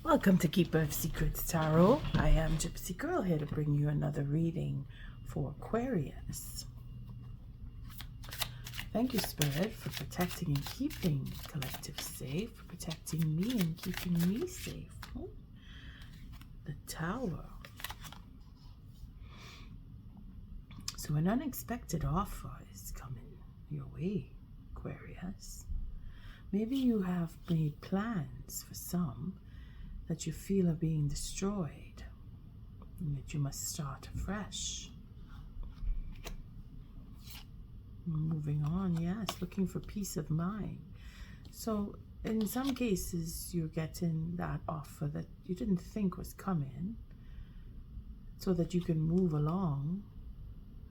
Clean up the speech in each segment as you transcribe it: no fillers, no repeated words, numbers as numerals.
Welcome to Keeper of Secrets Tarot. I am Gypsy Girl here to bring you another reading for Aquarius. Thank you, Spirit, for protecting and keeping the collective safe, for protecting me and keeping me safe. Oh, the Tower. So an unexpected offer is coming your way, Aquarius. Maybe you have made plans for some that you feel are being destroyed and that you must start afresh. Moving on, yes, looking for peace of mind. So in some cases you're getting that offer that you didn't think was coming so that you can move along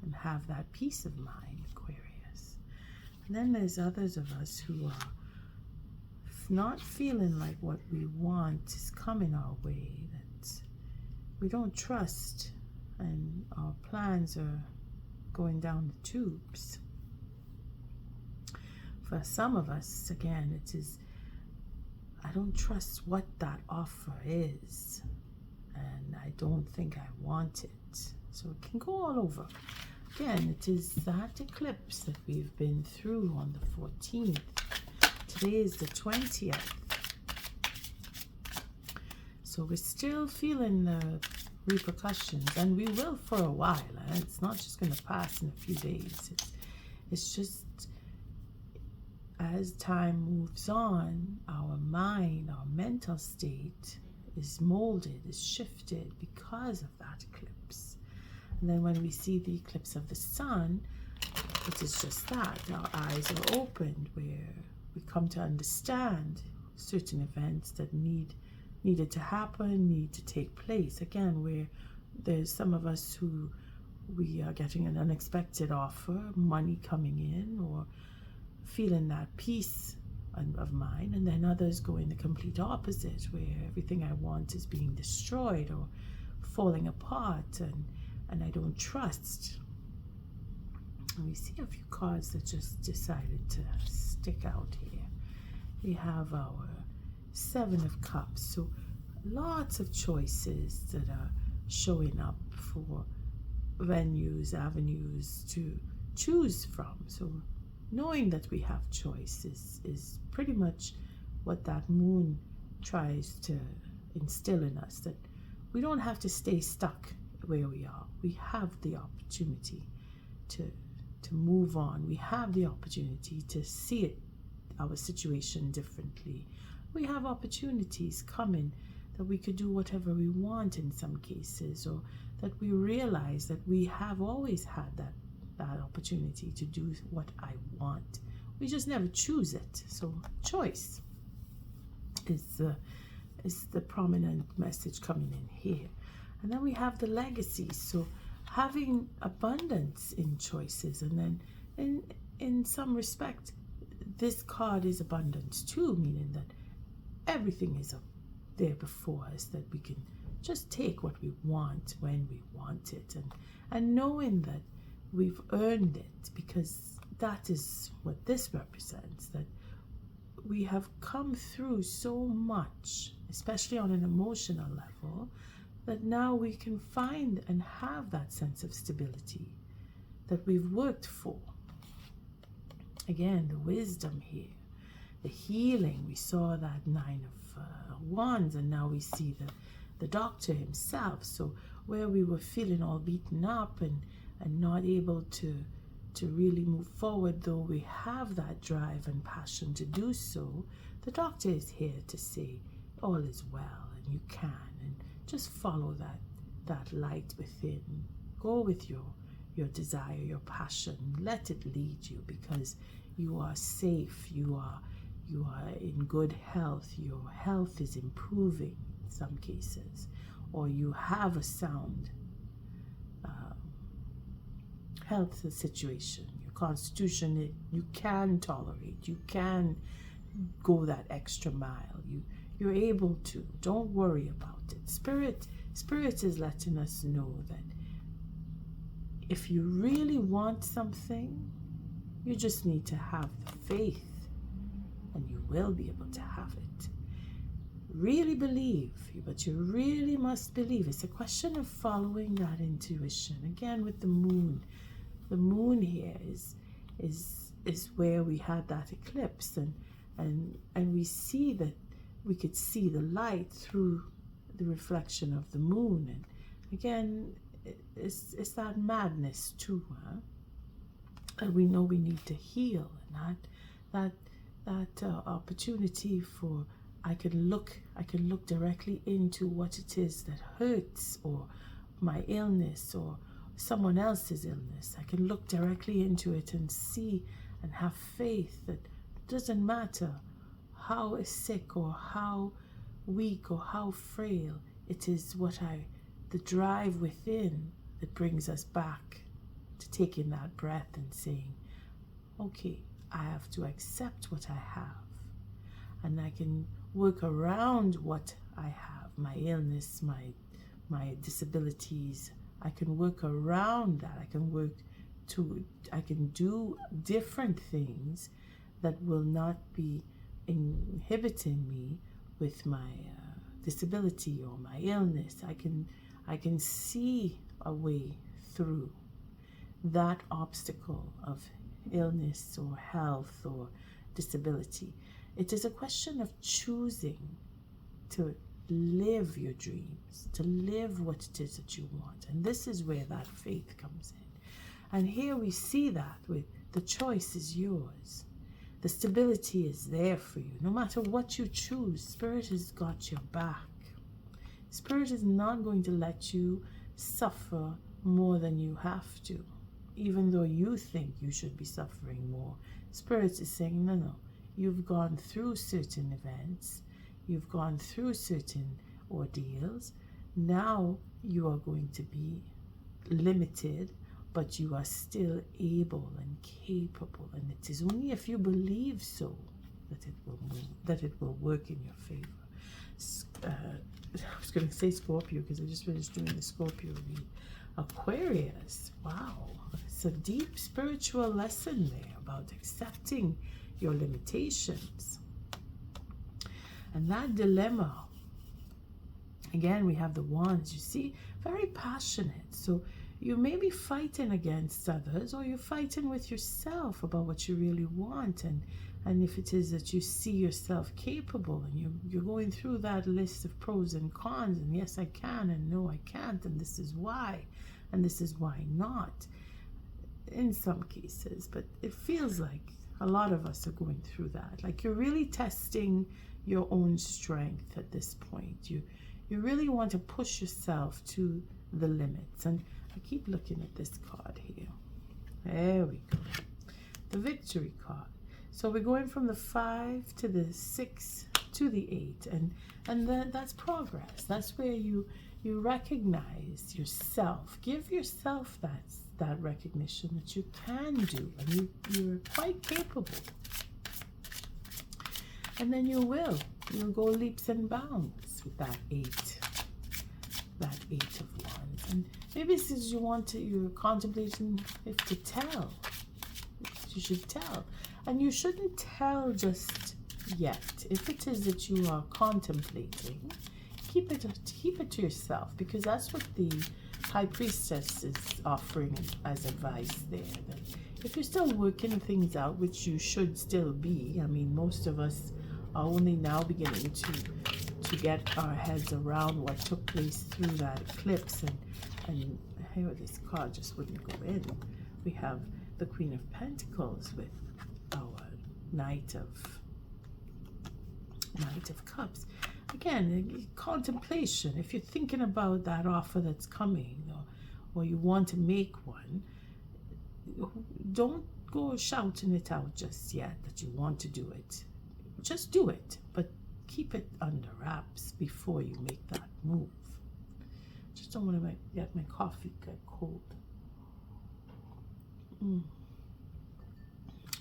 and have that peace of mind, Aquarius. And then there's others of us who are not feeling like what we want is coming our way, that we don't trust, and our plans are going down the tubes. For some of us, again, it is, I don't trust what that offer is, and I don't think I want it. So it can go all over. Again, it is that eclipse that we've been through on the 14th. Today is the 20th. So we're still feeling the repercussions, and we will for a while. It's not just going to pass in a few days. It's just as time moves on, our mind, our mental state is molded, is shifted because of that eclipse. And then when we see the eclipse of the sun, it is just that. Our eyes are opened, where we come to understand certain events that needed to happen, need to take place. Again, where there's some of us who we are getting an unexpected offer, money coming in, or feeling that peace of mind, and then others going the complete opposite, where everything I want is being destroyed or falling apart, and I don't trust. And we see a few cards that just decided to stick out here. We have our Seven of Cups. So lots of choices that are showing up for venues, avenues to choose from. So knowing that we have choices is pretty much what that moon tries to instill in us, that we don't have to stay stuck where we are. We have the opportunity to move on. We have the opportunity to see it, our situation, differently. We have opportunities coming that we could do whatever we want in some cases, or that we realize that we have always had that opportunity to do what I want. We just never choose it. So choice is the prominent message coming in here. And then we have the legacy. So having abundance in choices, and then in some respect this card is abundance too, meaning that everything is up there before us, that we can just take what we want when we want it, and knowing that we've earned it, because that is what this represents, that we have come through so much, especially on an emotional level, that now we can find and have that sense of stability that we've worked for. Again, the wisdom here, the healing. We saw that Nine of Wands, and now we see the doctor himself. So where we were feeling all beaten up and not able to really move forward, though we have that drive and passion to do so, the doctor is here to say all is well and you can. Just follow that light within. Go with your desire, your passion. Let it lead you, because you are safe. You are in good health. Your health is improving in some cases, or you have a sound health situation. Your constitution, you can tolerate. You can go that extra mile. You're able to. Don't worry about it. Spirit is letting us know that if you really want something, you just need to have the faith, and you will be able to have it. really believe, but you really must believe. It's a question of following that intuition. Again, with the moon here is where we had that eclipse, and we see that we could see the light through the reflection of the moon. And again, it's that madness too, huh? And we know we need to heal, and that opportunity for I can look directly into what it is that hurts, or my illness, or someone else's illness. I can look directly into it and see and have faith that it doesn't matter how sick or how weak or how frail, it is the drive within that brings us back to taking that breath and saying, okay, I have to accept what I have, and I can work around what I have, my illness, my disabilities. I can work around that. I can do different things that will not be inhibiting me with my disability or my illness. I can see a way through that obstacle of illness or health or disability. It is a question of choosing to live your dreams, to live what it is that you want. And this is where that faith comes in. And here we see that with the choice is yours. The stability is there for you. No matter what you choose, Spirit has got your back. Spirit is not going to let you suffer more than you have to, even though you think you should be suffering more. Spirit is saying, no, you've gone through certain events, you've gone through certain ordeals. Now you are going to be limited, but you are still able and capable, and it is only if you believe so that it will move, that it will work in your favor. I was going to say Scorpio because I just finished doing the Scorpio read. Aquarius, wow, it's a deep spiritual lesson there about accepting your limitations. And that dilemma, again, we have the wands, you see, very passionate. So you may be fighting against others, or you're fighting with yourself about what you really want. And if it is that you see yourself capable, and you're going through that list of pros and cons, and yes, I can, and no, I can't, and this is why, and this is why not, in some cases. But it feels like a lot of us are going through that. Like you're really testing your own strength at this point. You really want to push yourself to the limits. And I keep looking at this card here. There we go. The victory card. So we're going from the 5 to the 6 to the 8, and that's progress. That's where you recognize yourself. Give yourself that recognition that you can do, and you're quite capable. And then you'll go leaps and bounds with that 8 of wands. And maybe this is you're contemplating if to tell. You should tell. And you shouldn't tell just yet. If it is that you are contemplating, keep it to yourself, because that's what the High Priestess is offering as advice there. That if you're still working things out, which you should still be, I mean, most of us are only now beginning to get our heads around what took place through that eclipse, and here this card just wouldn't go in. We have the Queen of Pentacles with our Knight of Cups. Again, contemplation. If you're thinking about that offer that's coming, or you want to make one, don't go shouting it out just yet that you want to do it. Just do it, but keep it under wraps before you make that move. Just don't want to get my coffee get cold.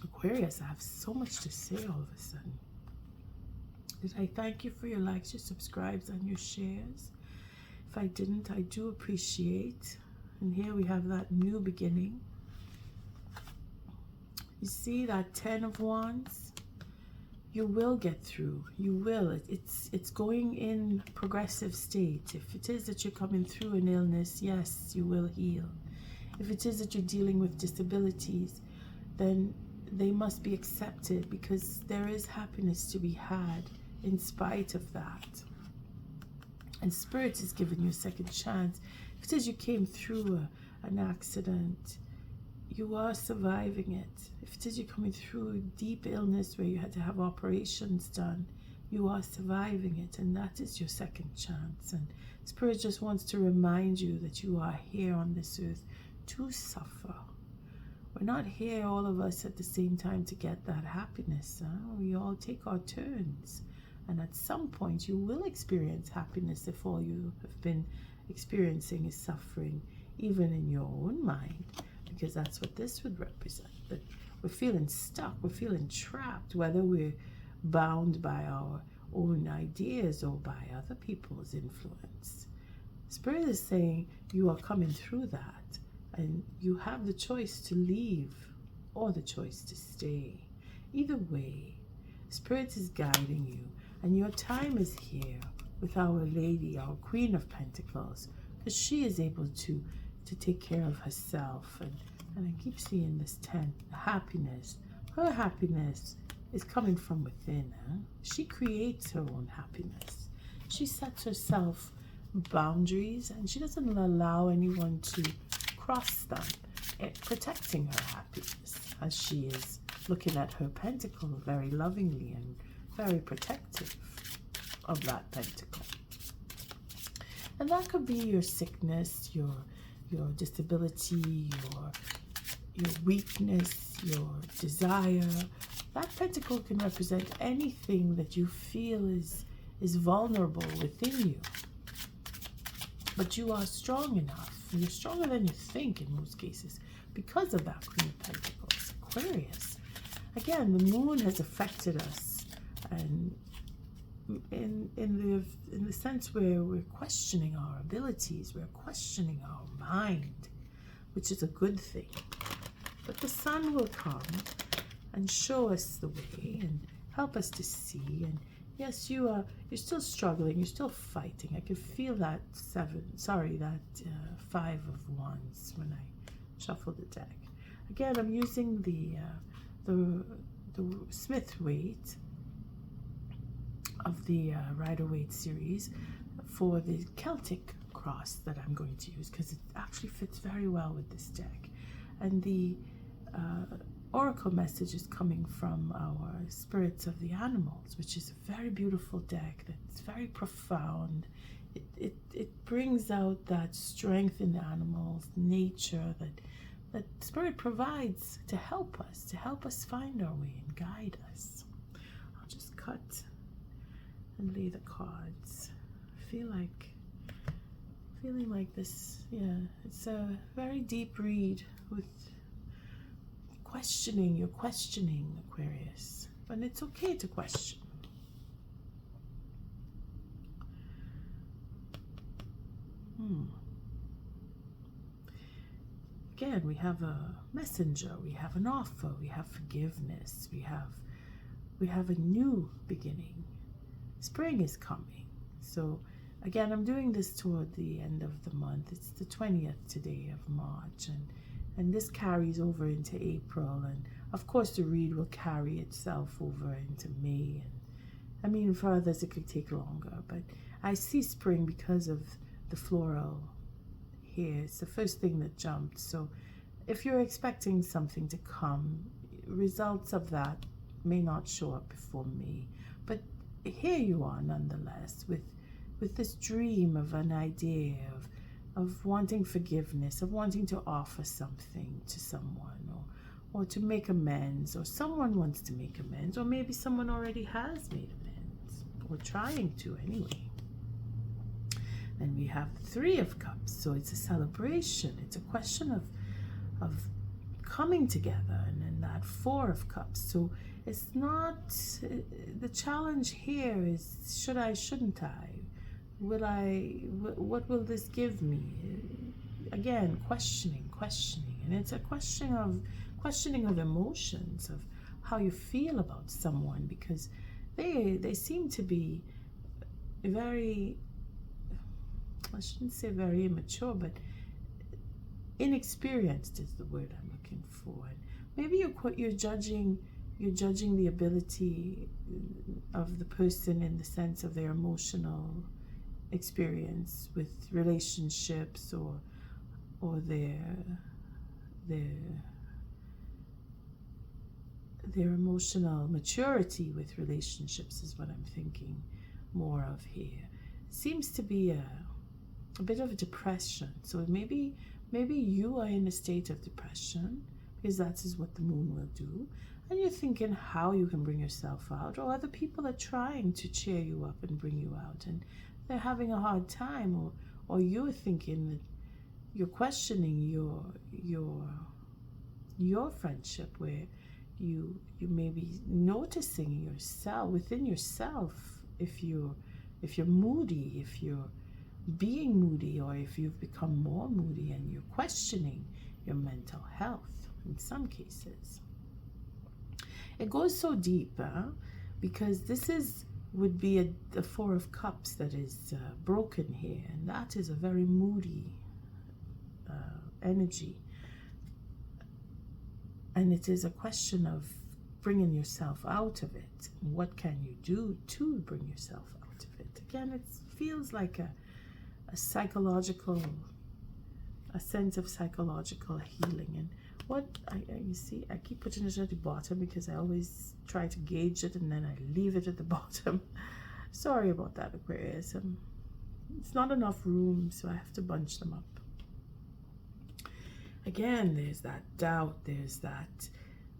Aquarius, I have so much to say all of a sudden. Did I thank you for your likes, your subscribes, and your shares? If I didn't, I do appreciate. And here we have that new beginning. You see that 10 of Wands? You will get through. You will. It's going in progressive state. If it is that you're coming through an illness, yes, you will heal. If it is that you're dealing with disabilities, then they must be accepted, because there is happiness to be had in spite of that. And Spirit is giving you a second chance. If it is you came through an accident, you are surviving it. If it is you're coming through a deep illness where you had to have operations done, you are surviving it, and that is your second chance. And Spirit just wants to remind you that you are here on this earth to suffer. We're not here, all of us, at the same time to get that happiness. We all take our turns. And at some point, you will experience happiness if all you have been experiencing is suffering, even in your own mind, because that's what this would represent. That we're feeling stuck, we're feeling trapped, whether we're bound by our own ideas or by other people's influence. Spirit is saying you are coming through that, and you have the choice to leave or the choice to stay. Either way, Spirit is guiding you, and your time is here with Our Lady, our Queen of Pentacles, because she is able to take care of herself. And I keep seeing this 10, happiness. Her happiness is coming from within. She creates her own happiness. She sets herself boundaries, and she doesn't allow anyone to cross them, protecting her happiness, as she is looking at her pentacle very lovingly and very protective of that pentacle. And that could be your sickness, your disability, your weakness, your desire. That pentacle can represent anything that you feel is vulnerable within you. But you are strong enough. You're stronger than you think in most cases, because of that Queen of Pentacles, Aquarius. Again, the moon has affected us, and in the sense where we're questioning our abilities, we're questioning our mind, which is a good thing. But the sun will come and show us the way and help us to see. And yes, you're still struggling, you're still fighting. I can feel that 5 of Wands when I shuffle the deck. Again, I'm using the Smith-Waite of the Rider-Waite series for the Celtic cross that I'm going to use, because it actually fits very well with this deck. And the oracle message is coming from our Spirits of the Animals, which is a very beautiful deck that's very profound. It brings out that strength in the animals, nature, that Spirit provides to help us find our way and guide us. I'll just cut and lay the cards. Feeling like this, yeah, it's a very deep read with questioning. You're questioning, Aquarius, but it's okay to question. Again, we have a messenger, we have an offer, we have forgiveness, we have a new beginning. Spring is coming. So again, I'm doing this toward the end of the month. It's the 20th today of March, and this carries over into April, and of course the read will carry itself over into May, and I mean for others it could take longer, but I see spring because of the floral here. It's the first thing that jumped. So if you're expecting something to come, results of that may not show up before May, but here you are nonetheless with this dream of an idea of wanting forgiveness, of wanting to offer something to someone, or to make amends, or someone wants to make amends, or maybe someone already has made amends, or trying to anyway. And we have the 3 of Cups, so it's a celebration. It's a question of coming together, and then that 4 of Cups. So it's not, the challenge here is, should I, shouldn't I? Will I, what will this give me? Again, questioning, and it's a questioning of emotions, of how you feel about someone, because they seem to be very, I shouldn't say very immature, but inexperienced is the word I'm looking for. And maybe you're judging the ability of the person in the sense of their emotional experience with relationships, or their emotional maturity with relationships is what I'm thinking more of here. It seems to be a bit of a depression. So maybe you are in a state of depression, because that is what the moon will do, and you're thinking how you can bring yourself out, or other people are trying to cheer you up and bring you out, and they're having a hard time, or you're thinking that you're questioning your friendship, where you may be noticing yourself within yourself, if you're moody, if you're being moody, or if you've become more moody and you're questioning your mental health in some cases. It goes so deep, because this would be the Four of Cups that is broken here, and that is a very moody energy, and it is a question of bringing yourself out of it. What can you do to bring yourself out of it? Again, it feels like a sense of psychological healing. And what you see, I keep putting it at the bottom because I always try to gauge it and then I leave it at the bottom. Sorry about that, Aquarius. It's not enough room, so I have to bunch them up. Again, there's that doubt, there's that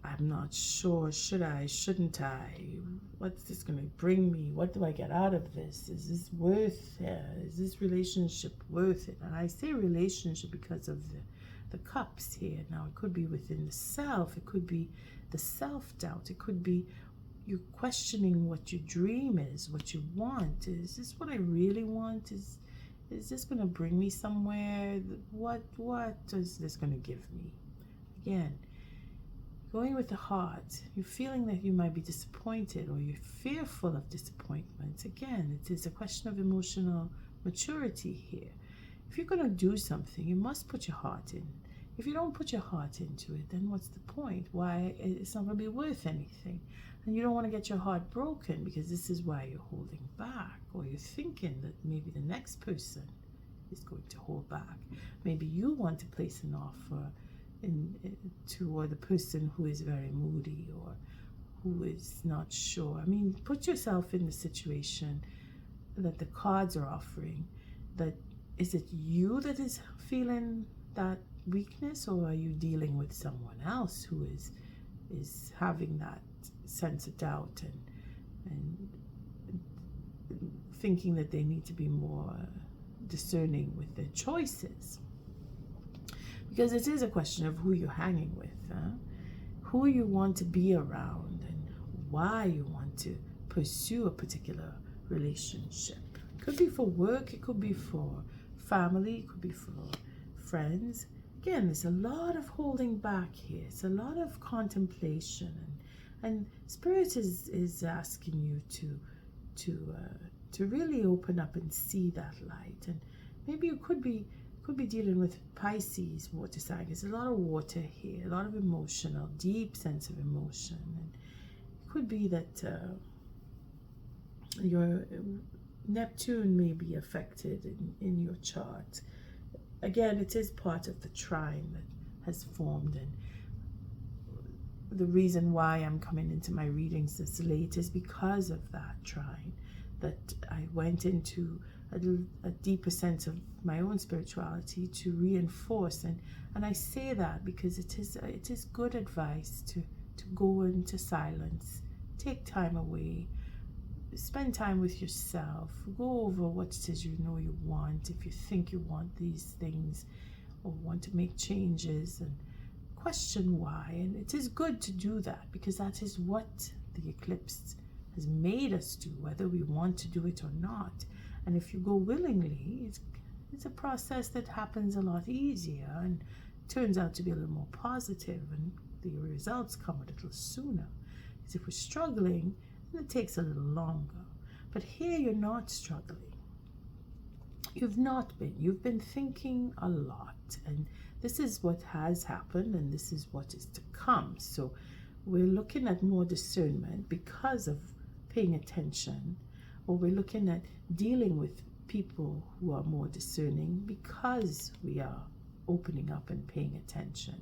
I'm not sure, should I, shouldn't I, what's this going to bring me, what do I get out of this, is this worth it, is this relationship worth it? And I say relationship because of the cups here. Now it could be within the self, it could be the self-doubt, it could be you questioning what your dream is, what you want. Is this what I really want? Is this going to bring me somewhere? What is this going to give me? Again, going with the heart, you're feeling that you might be disappointed, or you're fearful of disappointment. Again, it is a question of emotional maturity here. If you're going to do something, you must put your heart in. If you don't put your heart into it, then what's the point? Why? It's not going to be worth anything. And you don't want to get your heart broken, because this is why you're holding back, or you're thinking that maybe the next person is going to hold back. Maybe you want to place an offer toward the person who is very moody, or who is not sure. I mean, put yourself in the situation that the cards are offering. That is it you that is feeling that weakness, or are you dealing with someone else who is having that sense of doubt and thinking that they need to be more discerning with their choices? Because it is a question of who you're hanging with, who you want to be around, and why you want to pursue a particular relationship. It could be for work, it could be for family, it could be for friends. Again, there's a lot of holding back here. It's a lot of contemplation, and Spirit is asking you to really open up and see that light. And maybe you could be dealing with Pisces water sign. There's a lot of water here, a lot of emotional, deep sense of emotion. And it could be that your Neptune may be affected in your chart. Again, it is part of the trine that has formed, and the reason why I'm coming into my readings this late is because of that trine, that I went into a deeper sense of my own spirituality to reinforce. And I say that because it is good advice to go into silence, take time away, spend time with yourself, go over what it is you know you want, if you think you want these things or want to make changes, and question why. And it is good to do that, because that is what the eclipse has made us do, whether we want to do it or not. And if you go willingly, it's a process that happens a lot easier and turns out to be a little more positive, and the results come a little sooner. Because if we're struggling, then it takes a little longer. But here you're not struggling. You've not been. You've been thinking a lot. And this is what has happened, and this is what is to come. So we're looking at more discernment because of paying attention, or we're looking at dealing with people who are more discerning because we are opening up and paying attention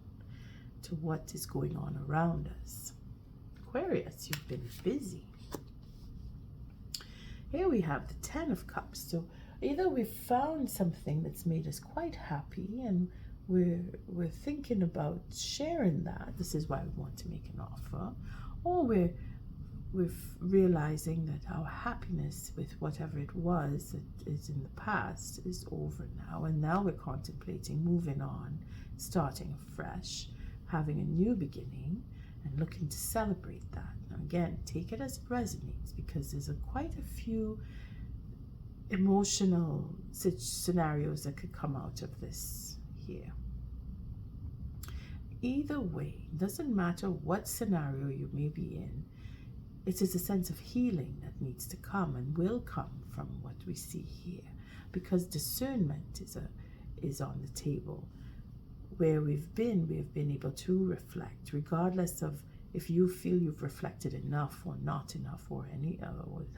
to what is going on around us. Aquarius, you've been busy. Here we have the 10 of Cups. So either we've found something that's made us quite happy and we're thinking about sharing that. This is why we want to make an offer. Or we're realizing that our happiness with whatever it was that is in the past is over now. And now we're contemplating moving on, starting afresh, having a new beginning, and looking to celebrate that. Now again, take it as it resonates, because there's quite a few emotional scenarios that could come out of this here. Either way, doesn't matter what scenario you may be in, it is a sense of healing that needs to come and will come from what we see here, because discernment is on the table. Where we've been able to reflect, regardless of if you feel you've reflected enough or not enough, or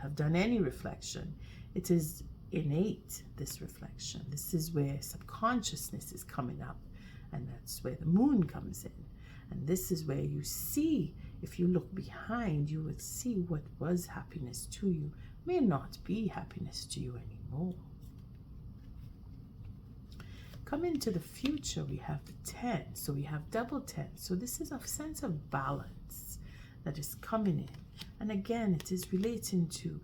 have done any reflection. It is innate, this reflection. This is where subconsciousness is coming up, and that's where the moon comes in. And this is where you see, if you look behind, you will see what was happiness to you may not be happiness to you anymore. Come into the future, we have the 10, so we have double 10. So this is a sense of balance that is coming in. And again, it is relating to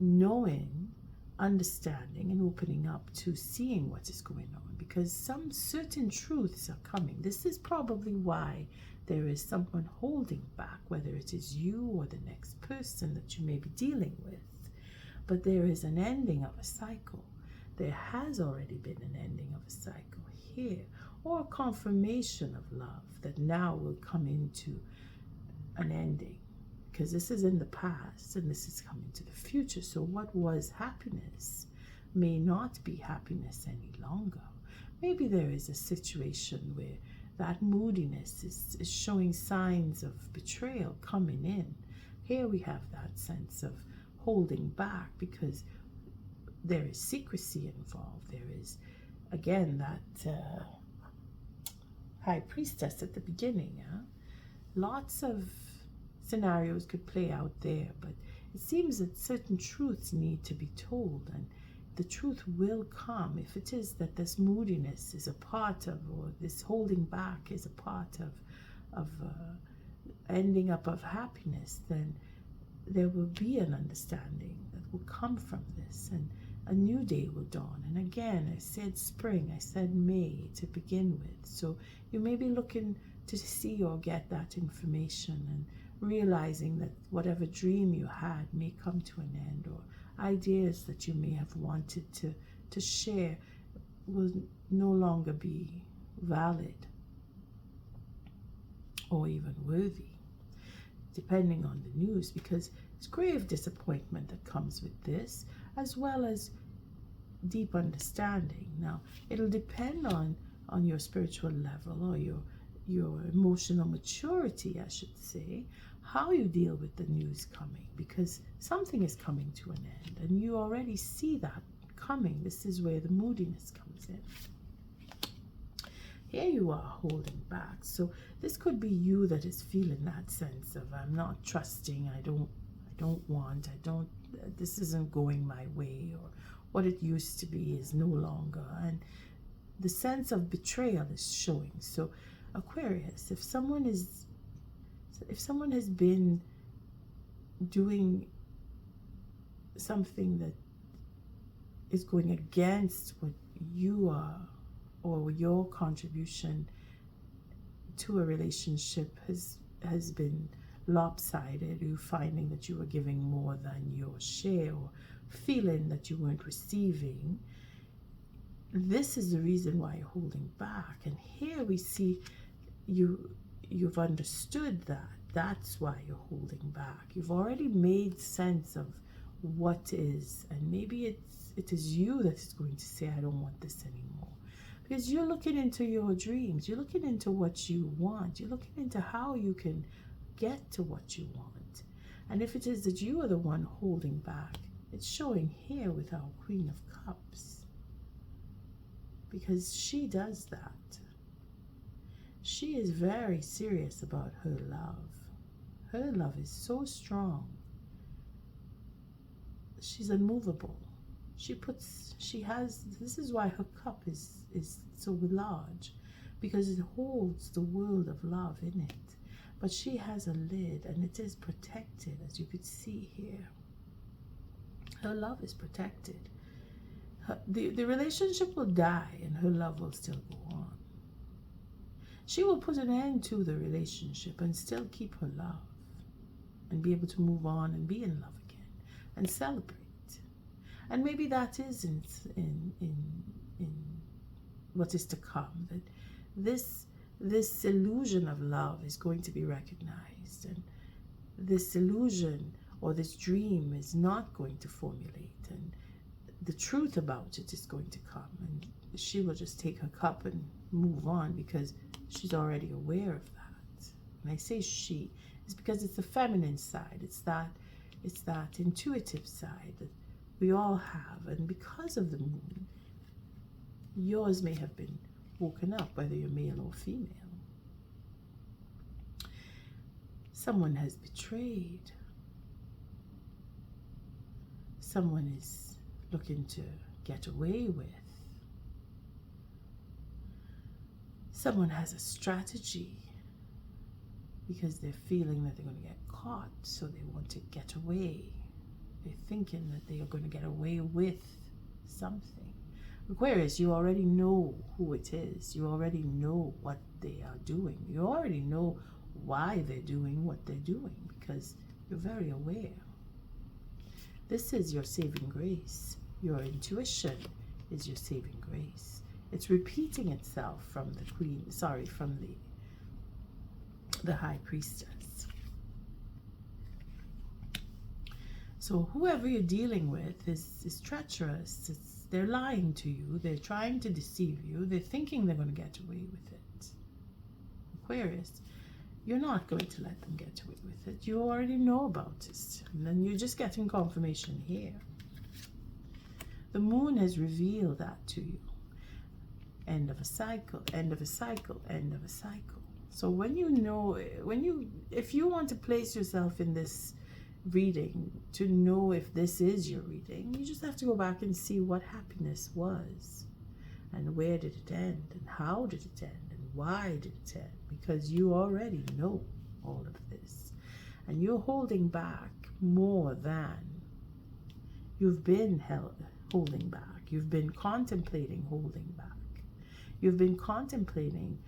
knowing, understanding, and opening up to seeing what is going on, because some certain truths are coming. This is probably why there is someone holding back, whether it is you or the next person that you may be dealing with. But there is an ending of a cycle. There has already been an ending of a cycle here, or a confirmation of love that now will come into an ending, because this is in the past and this is coming to the future. So what was happiness may not be happiness any longer. Maybe there is a situation where that moodiness is showing signs of betrayal coming in. Here we have that sense of holding back because there is secrecy involved. There is, again, that high priestess at the beginning. Lots of scenarios could play out there, but it seems that certain truths need to be told, and the truth will come. If it is that this moodiness is a part of, or this holding back is a part of ending up of happiness, then there will be an understanding that will come from this, and a new day will dawn. And again, I said spring, I said May to begin with. So you may be looking to see or get that information and realizing that whatever dream you had may come to an end, or ideas that you may have wanted to share will no longer be valid or even worthy, depending on the news, because it's grave disappointment that comes with this, as well as deep understanding. Now, it'll depend on your spiritual level, or your emotional maturity, I should say, how you deal with the news coming, because something is coming to an end, and you already see that coming. This is where the moodiness comes in. Here you are holding back. So this could be you that is feeling that sense of, I'm not trusting, I don't want, this isn't going my way, or what it used to be is no longer. And the sense of betrayal is showing. So Aquarius, if someone has been doing something that is going against what you are, or your contribution to a relationship has been lopsided, you finding that you were giving more than your share, or feeling that you weren't receiving, this is the reason why you're holding back. And here we see you've understood that that's why you're holding back. You've already made sense of what is, and maybe it is you that is going to say, I don't want this anymore. Because you're looking into your dreams, you're looking into what you want, you're looking into how you can get to what you want. And if it is that you are the one holding back, it's showing here with our Queen of Cups. Because she does that. She is very serious about her love. Her love is so strong. She's unmovable. This is why her cup is so large, because it holds the world of love in it. But she has a lid, and it is protected, as you could see here. Her love is protected. The relationship will die, and her love will still go on. She will put an end to the relationship and still keep her love, and be able to move on and be in love again and celebrate. And maybe that is in what is to come, that this illusion of love is going to be recognized, and this illusion or this dream is not going to formulate, and the truth about it is going to come, and she will just take her cup and move on, because she's already aware of that. And I say she, it's because it's the feminine side, it's that intuitive side that we all have. And because of the moon, yours may have been woken up, whether you're male or female. Someone has betrayed. Someone is looking to get away with. Someone has a strategy because they're feeling that they're going to get caught, so they want to get away. They're thinking that they are going to get away with something. Aquarius, you already know who it is. You already know what they are doing. You already know why they're doing what they're doing, because you're very aware. This is your saving grace. Your intuition is your saving grace. It's repeating itself from from the High Priestess. So whoever you're dealing with is treacherous. They're lying to you. They're trying to deceive you. They're thinking they're going to get away with it. Aquarius, you're not going to let them get away with it. You already know about it. And then you're just getting confirmation here. The moon has revealed that to you. End of a cycle, end of a cycle, end of a cycle. So if you want to place yourself in this reading to know if this is your reading, you just have to go back and see what happiness was, and where did it end, and how did it end, and why did it end, because you already know all of this, and you're holding back more than you've been holding back. You've been contemplating holding back. You've been contemplating,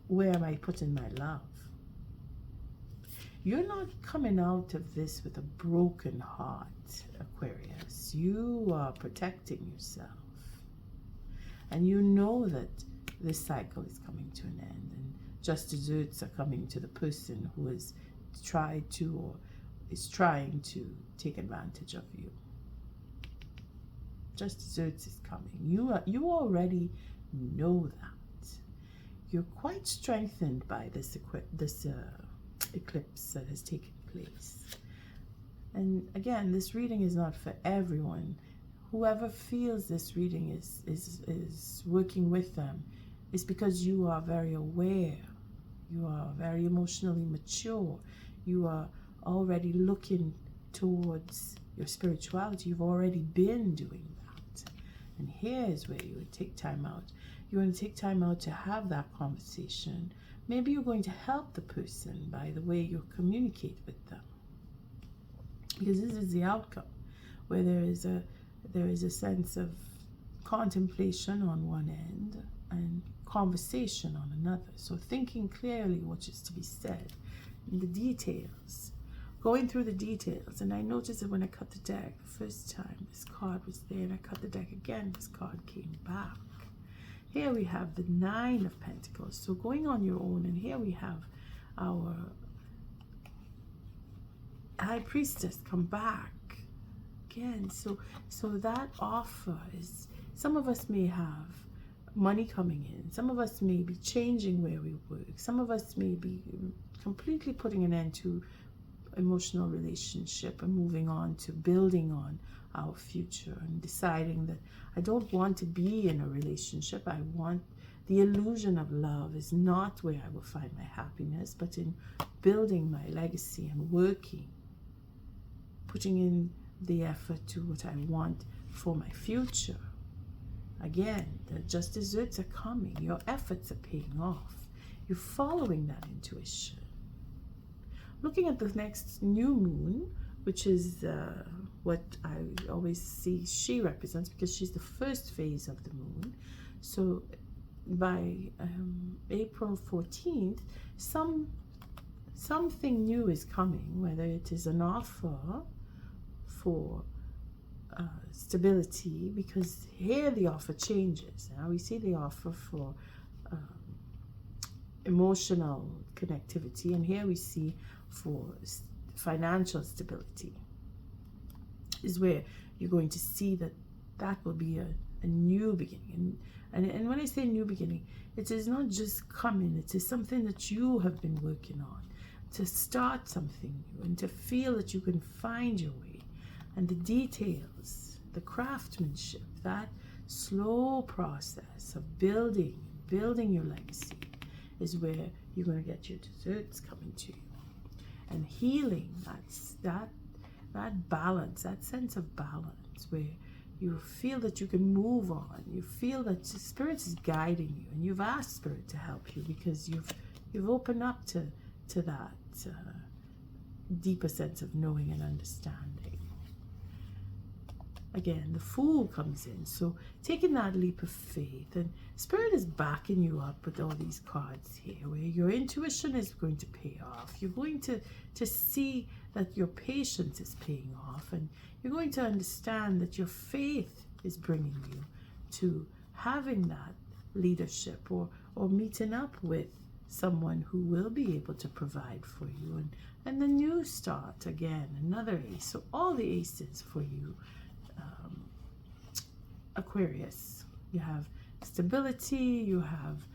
where am I putting my love? You're not coming out of this with a broken heart, Aquarius. You are protecting yourself. And you know that this cycle is coming to an end. And just desserts are coming to the person who has tried to or is trying to take advantage of you. Just desserts is coming. You already know that. You're quite strengthened by this eclipse that has taken place. And again, this reading is not for everyone. Whoever feels this reading is working with them, it's because you are very aware. You are very emotionally mature. You are already looking towards your spirituality. You've already been doing that. And here's where you would take time out. You want to take time out to have that conversation. Maybe you're going to help the person by the way you communicate with them, because this is the outcome, where there is a sense of contemplation on one end and conversation on another. So thinking clearly what is to be said, in the details, going through the details. And I noticed that when I cut the deck the first time, this card was there, and I cut the deck again, this card came back. Here we have the 9 of Pentacles, so going on your own, and here we have our High Priestess come back again. So that offer is, some of us may have money coming in, some of us may be changing where we work, some of us may be completely putting an end to emotional relationship and moving on to building on our future and deciding that I don't want to be in a relationship. I want the illusion of love is not where I will find my happiness, but in building my legacy and working, putting in the effort to what I want for my future. Again, the just desserts are coming. Your efforts are paying off. You're following that intuition. Looking at the next new moon, which is what I always see she represents, because she's the first phase of the moon. So by April 14th, something new is coming, whether it is an offer for stability, because here the offer changes. Now we see the offer for emotional connectivity, and here we see for financial stability, is where you're going to see that will be a new beginning. And when I say new beginning, it is not just coming, it is something that you have been working on, to start something new and to feel that you can find your way. And the details, the craftsmanship, that slow process of building your legacy is where you're going to get your desserts coming to you. And healing, that balance, that sense of balance, where you feel that you can move on, you feel that Spirit is guiding you, and you've asked Spirit to help you because you've opened up to that deeper sense of knowing and understanding. Again, the Fool comes in, so taking that leap of faith, and Spirit is backing you up with all these cards here, where your intuition is going to pay off. You're going to see that your patience is paying off, and you're going to understand that your faith is bringing you to having that leadership or meeting up with someone who will be able to provide for you. And the new start, again, another ace. So all the aces for you, Aquarius. You have stability, you have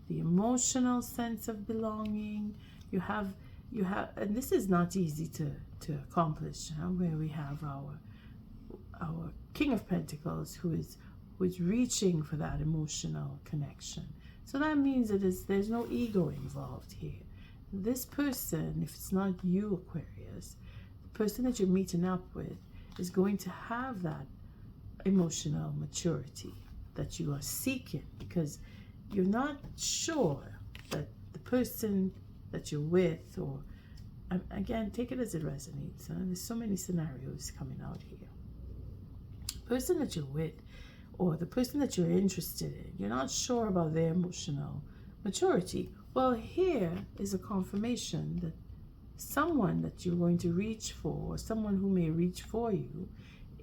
the emotional sense of belonging, you have, and this is not easy to accomplish, where we have our King of Pentacles who is reaching for that emotional connection. So that means there's no ego involved here. This person, if it's not you, Aquarius, the person that you're meeting up with is going to have that emotional maturity that you are seeking, because you're not sure that the person that you're with, or again, take it as it resonates. There's so many scenarios coming out here. The person that you're with, or the person that you're interested in, you're not sure about their emotional maturity. Well, here is a confirmation that someone that you're going to reach for, or someone who may reach for you,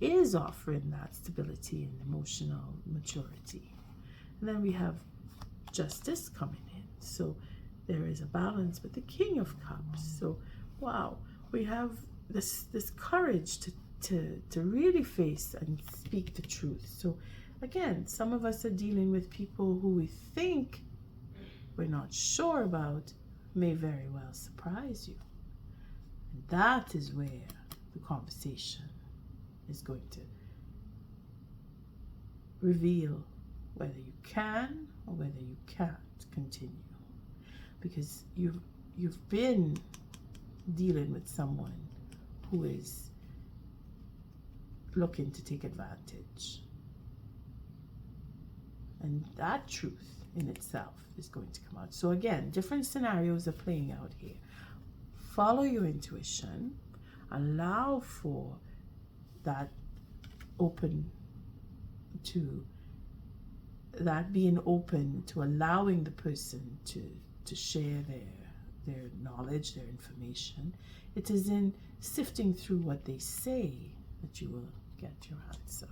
is offering that stability and emotional maturity. And then we have Justice coming in. So there is a balance with the King of Cups. So wow, we have this courage to really face and speak the truth. So again, some of us are dealing with people who we think we're not sure about, may very well surprise you. And that is where the conversation is going to reveal whether you can or whether you can't continue, because you've been dealing with someone who is looking to take advantage, and that truth in itself is going to come out. So again, different scenarios are playing out here. Follow your intuition, allow for that being open to allowing the person to share their knowledge, their information. It is in sifting through what they say that you will get your answer.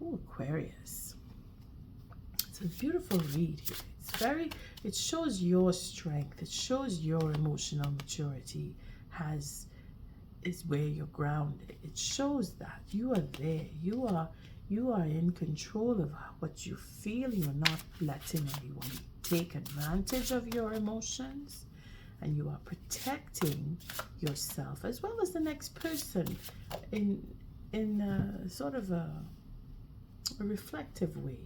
Oh, Aquarius. It's a beautiful read here. It shows your strength. It shows your emotional maturity has is where you're grounded. It shows that you are there. You are in control of what you feel. You're not letting anyone take advantage of your emotions, and you are protecting yourself as well as the next person in sort of a reflective way,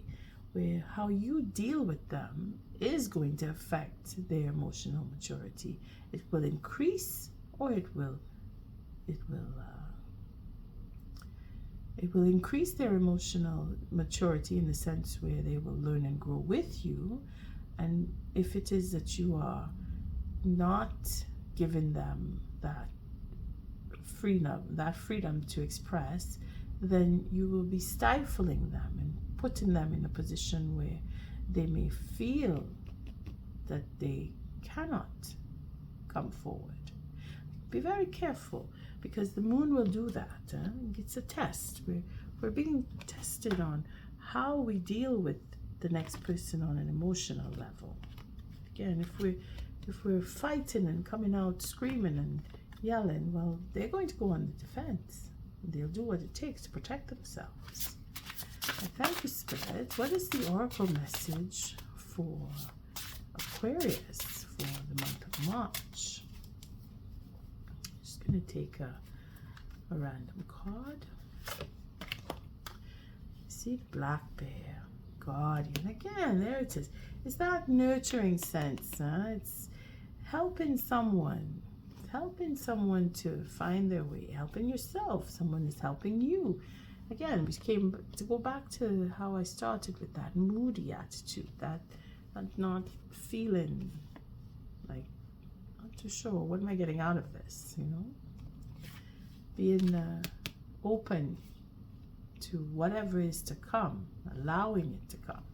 where how you deal with them is going to affect their emotional maturity. It will increase, or it will increase their emotional maturity in the sense where they will learn and grow with you. And if it is that you are not giving them that freedom to express, then you will be stifling them and putting them in a position where they may feel that they cannot come forward. Be very careful, because the moon will do that. It's a test. We're being tested on how we deal with the next person on an emotional level. Again, if we're fighting and coming out screaming and yelling, well, they're going to go on the defense. They'll do what it takes to protect themselves. I thank you, Spirit. What is the oracle message for Aquarius for the month of March? Just going to take a random card. See the black bear, guardian. Again, there it is. It's that nurturing sense. It's helping someone. Helping someone to find their way, helping yourself. Someone is helping you. Again, we came to go back to how I started with that moody attitude, that not feeling like, not too sure, what am I getting out of this, you know? Being open to whatever is to come, allowing it to come.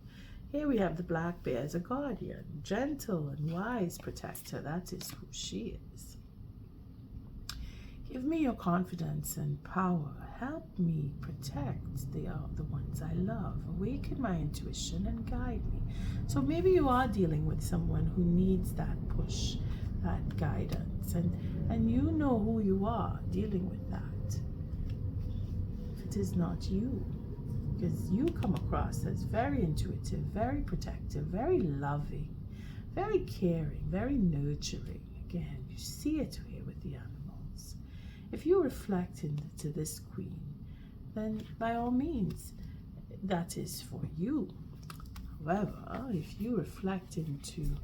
Here we have the black bear as a guardian, gentle and wise protector. That is who she is. Give me your confidence and power. Help me protect the ones I love. Awaken my intuition and guide me. So maybe you are dealing with someone who needs that push, that guidance, and you know who you are dealing with that. If it is not you, because you come across as very intuitive, very protective, very loving, very caring, very nurturing. Again, you see it here with the animals. If you reflect into this queen, then by all means, that is for you. However, if you reflect into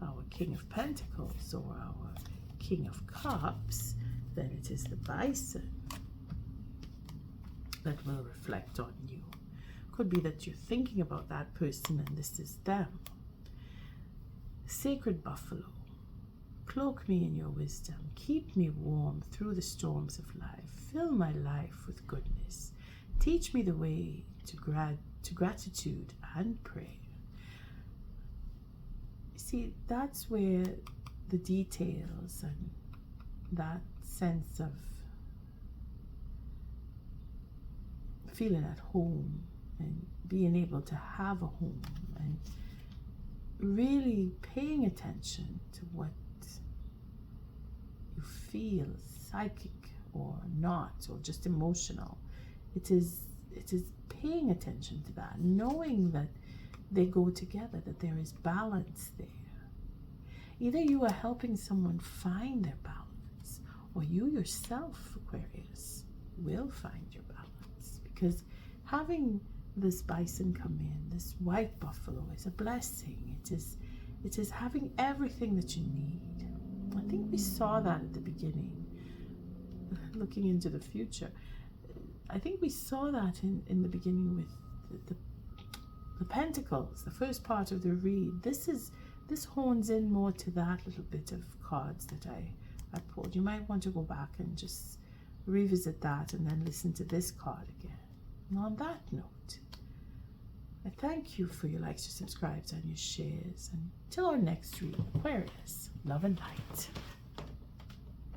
our King of Pentacles or our King of Cups, then it is the bison that will reflect on you. Could be that you're thinking about that person and this is them. Sacred buffalo. Cloak me in your wisdom. Keep me warm through the storms of life. Fill my life with goodness. Teach me the way to gratitude and prayer. You see, that's where the details and that sense of feeling at home and being able to have a home and really paying attention to what you feel, psychic or not, or just emotional. It is paying attention to that, knowing that they go together, that there is balance there. Either you are helping someone find their balance, or you yourself, Aquarius, will find your balance. Because having this bison come in, this white buffalo, is a blessing. It is having everything that you need. I think we saw that at the beginning, looking into the future. I think we saw that in the beginning with the Pentacles, the first part of the read. This hones in more to that little bit of cards that I pulled. You might want to go back and just revisit that and then listen to this card again. And on that note, I thank you for your likes, your subscribes, and your shares. Until our next read, Aquarius, love and light.